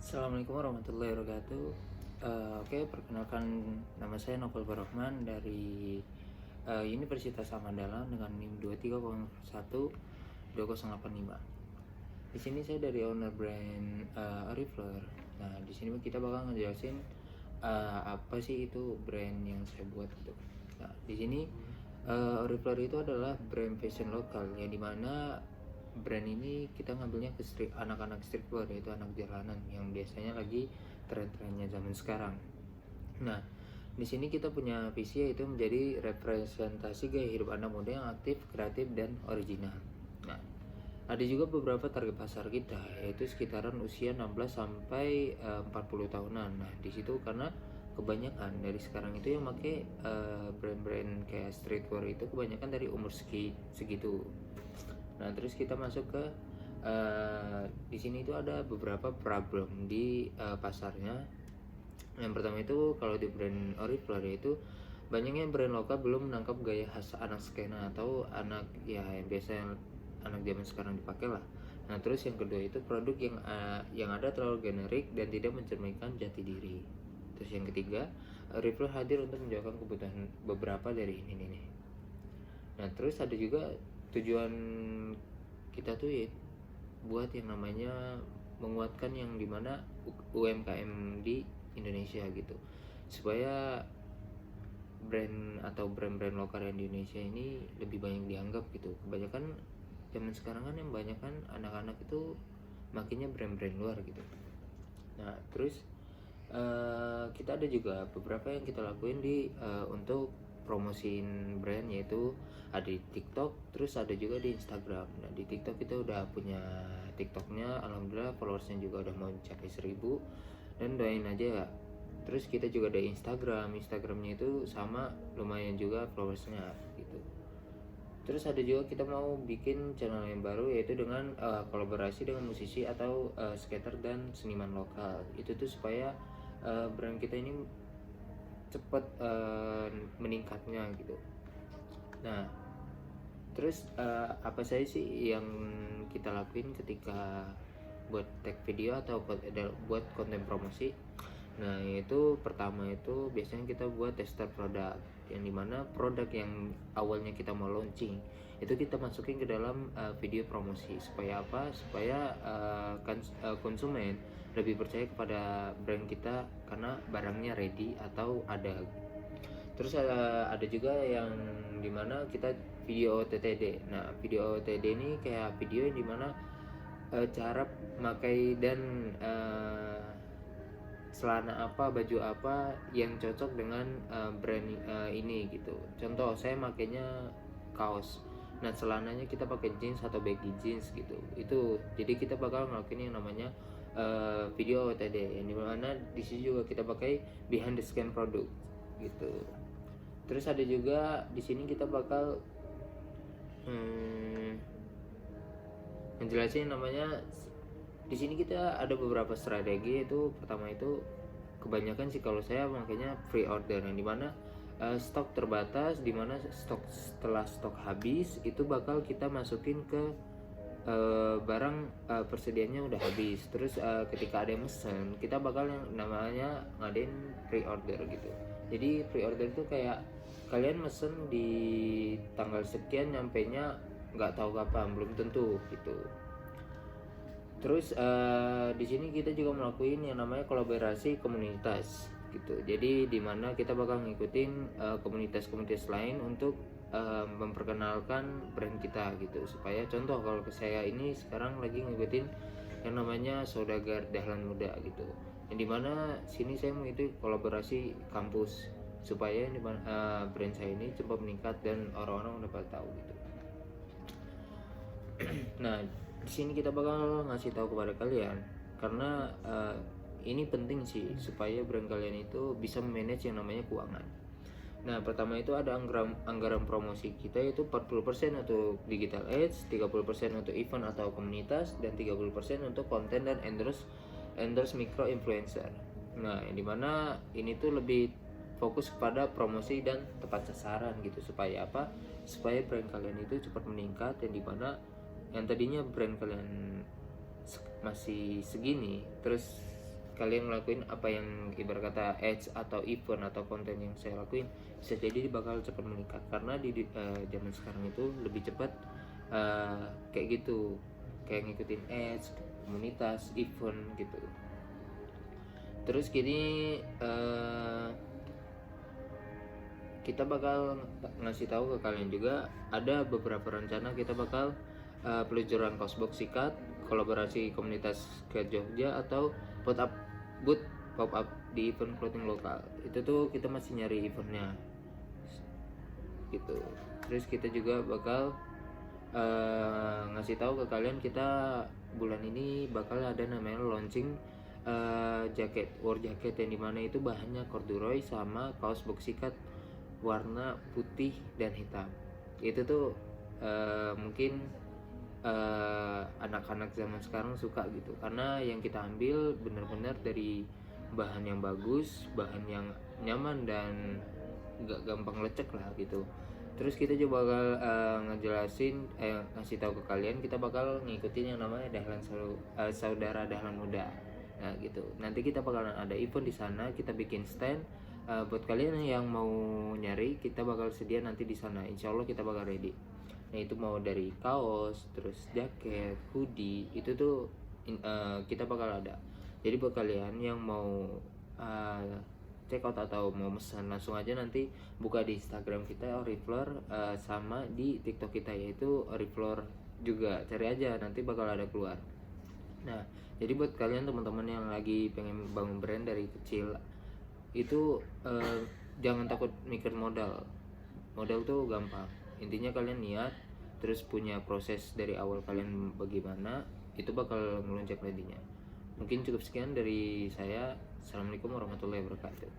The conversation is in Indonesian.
Assalamualaikum warahmatullahi wabarakatuh. Oke, perkenalkan, nama saya Novel Barohman dari Universitas Samandala dengan NIM 23012085. Di sini saya dari owner brand Oriflame. Nah, di sini kita bakal ngejelasin apa sih itu brand yang saya buat gitu. Nah, di sini Oriflame itu adalah brand fashion lokal yang dimana brand ini kita ngambilnya ke anak-anak streetwear, yaitu anak jalanan yang biasanya lagi tren-trennya zaman sekarang. Nah, di sini kita punya visi yaitu menjadi representasi gaya hidup anak muda yang aktif, kreatif, dan original. Nah, ada juga beberapa target pasar kita, yaitu sekitaran usia 16 sampai 40 tahunan. Nah, di situ karena kebanyakan dari sekarang itu yang pakai brand-brand kayak streetwear itu kebanyakan dari umur segitu. Nah, terus kita masuk ke di sini itu ada beberapa problem di pasarnya. Yang pertama itu kalau di brand Oriflame itu banyaknya brand lokal belum menangkap gaya khas anak skena atau anak ya yang biasa anak zaman sekarang dipakai lah. Nah, terus yang kedua itu produk yang ada terlalu generik dan tidak mencerminkan jati diri. Terus yang ketiga, Oriflame hadir untuk menjawab kebutuhan beberapa dari ini nih. Nah, terus ada juga tujuan kita tuh ya buat yang namanya menguatkan yang dimana UMKM di Indonesia gitu, supaya brand atau brand-brand lokal yang di Indonesia ini lebih banyak dianggap gitu. Kebanyakan zaman sekarang kan yang banyak kan anak-anak itu makinnya brand-brand luar gitu. Nah, terus kita ada juga beberapa yang kita lakuin di untuk promosiin brand, yaitu ada di TikTok, terus ada juga di Instagram. Nah, di TikTok kita udah punya TikToknya, alhamdulillah followersnya juga udah mau mencapai 1000, dan doain aja ya. Terus kita juga ada Instagramnya itu sama lumayan juga followersnya gitu. Terus ada juga kita mau bikin channel yang baru, yaitu dengan kolaborasi dengan musisi atau skater dan seniman lokal. Itu tuh supaya brand kita ini cepat meningkatnya gitu. Nah, terus apa saja sih yang kita lakuin ketika buat tag video atau buat konten promosi? Nah, itu pertama itu biasanya kita buat tester produk, yang dimana produk yang awalnya kita mau launching itu kita masukin ke dalam video promosi, supaya apa? Supaya konsumen lebih percaya kepada brand kita karena barangnya ready atau ada. Terus ada juga yang dimana kita video OTTD. Nah, video OTTD ini kayak video yang dimana cara memakai dan celana apa, baju apa yang cocok dengan brand ini gitu. Contoh, saya makainya kaos. Nah, celananya kita pakai jeans atau baggy jeans gitu. Itu jadi kita bakal ngelakuin yang namanya video OTD, yang dimana di sini juga kita pakai behind the scan produk gitu. Terus ada juga di sini kita bakal menjelasin namanya. Di sini kita ada beberapa strategi. Itu pertama itu kebanyakan sih kalau saya makanya pre order, yang dimana stok terbatas, dimana setelah stok habis itu bakal kita masukin ke barang persediaannya udah habis. Terus ketika ada yang mesen, kita bakal yang namanya ngadain pre order gitu. Jadi pre order itu kayak kalian mesen di tanggal sekian, nyampainya nggak tahu kapan, belum tentu gitu. Terus di sini kita juga melakukan yang namanya kolaborasi komunitas gitu. Jadi di mana kita bakal ngikutin komunitas-komunitas lain untuk memperkenalkan brand kita gitu. Supaya contoh, kalau ke saya ini sekarang lagi ngikutin yang namanya Saudagar Dahlan Muda gitu. Yang dimana sini saya mengikuti kolaborasi kampus supaya brand saya ini cepat meningkat dan orang-orang dapat tahu gitu. Nah, di sini kita bakal ngasih tahu kepada kalian karena ini penting sih supaya brand kalian itu bisa manage yang namanya keuangan. Nah, pertama itu ada anggaran promosi kita, itu 40% untuk digital ads, 30% untuk event atau komunitas, dan 30% untuk konten dan endorse micro influencer. Nah, yang dimana ini tuh lebih fokus kepada promosi dan tepat sasaran gitu. Supaya apa? Supaya brand kalian itu cepat meningkat, yang dimana yang tadinya brand kalian masih segini, terus kalian ngelakuin apa yang ibarat kata ads atau event atau konten yang saya lakuin, bisa jadi bakal cepat meningkat karena di zaman sekarang itu lebih cepat kayak gitu, kayak ngikutin ads, komunitas, event gitu. Terus gini kita bakal ngasih tahu ke kalian juga ada beberapa rencana kita bakal peluncuran Cosbox Sikat, kolaborasi komunitas ke Jogja, atau pop up di event clothing lokal. Itu tuh kita masih nyari eventnya gitu. Terus kita juga bakal ngasih tahu ke kalian kita bulan ini bakal ada namanya launching jaket, war jaket, yang dimana itu bahannya corduroy sama kaos box sikat warna putih dan hitam. Itu tuh mungkin anak-anak zaman sekarang suka gitu, karena yang kita ambil benar-benar dari bahan yang bagus, bahan yang nyaman dan gak gampang lecek lah gitu. Terus kita juga bakal ngejelasin ngasih tahu ke kalian kita bakal ngikutin yang namanya Dahlan Saudara Dahlan Muda. Nah gitu. Nanti kita bakalan ada event di sana, kita bikin stand buat kalian yang mau nyari, kita bakal sedia nanti di sana. Insya Allah kita bakal ready. Nah itu mau dari kaos, terus jaket, hoodie, itu tuh kita bakal ada. Jadi buat kalian yang mau check out atau mau pesan, langsung aja nanti buka di Instagram kita Orifleur, sama di TikTok kita yaitu Orifleur juga, cari aja nanti bakal ada keluar. Nah jadi buat kalian teman-teman yang lagi pengen bangun brand dari kecil itu jangan takut mikir modal tuh gampang. Intinya kalian niat, terus punya proses dari awal kalian bagaimana, itu bakal ngelunjak nantinya. Mungkin cukup sekian dari saya. Assalamualaikum warahmatullahi wabarakatuh.